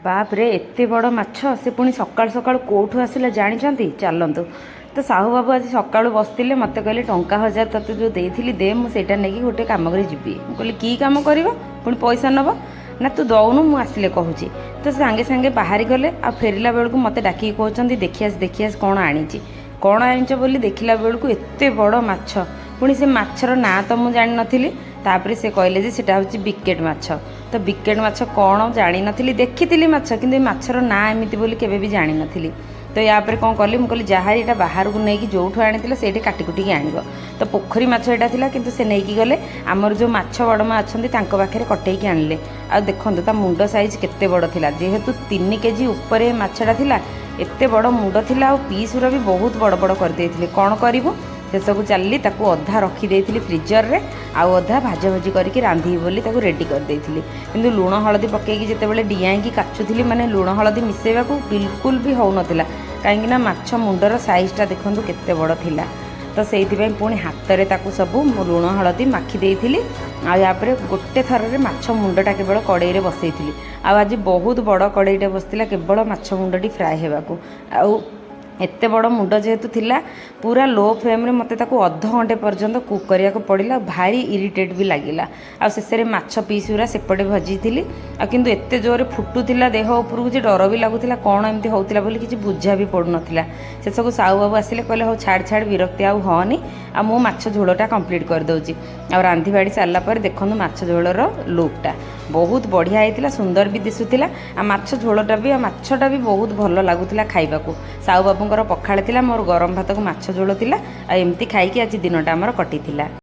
बापरे एते बड़ माछ से पुणी सकाल सकाल कौटू आसला जानते चलतु तो साहू बाबू आज सका बसते मत कहले टंका 1000 तते जो देती दे मुझे नहीं गोटे कम कर जी कहली कि कम कर पुणी पैसा नब ना तू दौनु मु आसिले कहूँ तो सांगे सांगे बाहरी गले आ फेरला बेलू मत डाक कहते देखियास कौन आनीच बोली देखला बेलू एत बड़ माछ पुणी से माछर ना तो मुझे जानी नी तापर से कहले सेटा हूँ बिकेट माछ तो बिकेट माछ कौन जानी नी देखी माछ कि माछर ना एमती बोली केवे भी जानी नी तो यापर कौन कली मुझे जहाँ यहाँ बाहर को लेकिन जो आनी से काटिकुटिक आण तो पोखरी माछ यहाँ था कि से नहीं गले आमर जो माछ बड़मा अच्छा पाखे कटेक आणले आ देखो ता मुंड साइज केते बड़ थिला जेहेतु 3 केजी उपरे माछटा थिला एते बड़ मुंड थिला आ पीसुरा भी बहुत बड़ बड़ कर देथिले कौन करिवो शेषक चलली ताकू अधा रखीदे फ्रिजर रे आउ अधा भाजा भाजी करके रांधी बोली ताकू रेडी कर देथिली किंतु लुण हलदी पकेकी जेतेबेले डियाई काचुथली माने लुण हलदी मिसेवा को बिल्कुल भी हो नथिला कहीं माछ मुंडर साइजटा देखंतु केते बड़ थिला तो से पुणी हाथ में ताकू सब लुण हलदी माखी देइथिली आ यापर गोटे थर रे माछ मुंडटा केवल कड़ाई बसई आज बहुत बड़ कड़ाईटे बसला केवल माछ मुंडटी फ्राए हेबाकू आउ एते बड़ मुंड जेहेतु थिला पूरा लो फ्लेम रे मते ताकू अध घंटे पर्यंत कुक करिया को पड़िला भारी इरिटेट भी लागिला आ शेषे माछ पीस गुरा सेपटे भजी थी आ किंतु एते जोरे फुटुथिला देह उपरକୁ जे डर भी लगुथिला कौन एमती होउथिला बोली किछि बुझा भी पड़ नथिला शेषक साहू बाबू आसिले कहले हो छाड़ छाड़ विरक्ति आउ हनी आ मो माछ झोलटा कंप्लीट कर दउची आ रांधी बाड़ी सारला पर देखंतु माछ झोलर लुकटा बहुत बढ़िया होता सुंदर भी दिशुला आ माछ झोलटा भी आ माछटा भी बहुत भल लगुला खाइबाकू साहू बाबूंकर पखाड़ थिला मोर गरम भात को माछ झोल थिला आ एमती खाइकी आज दिनटा आमर कटिथिला।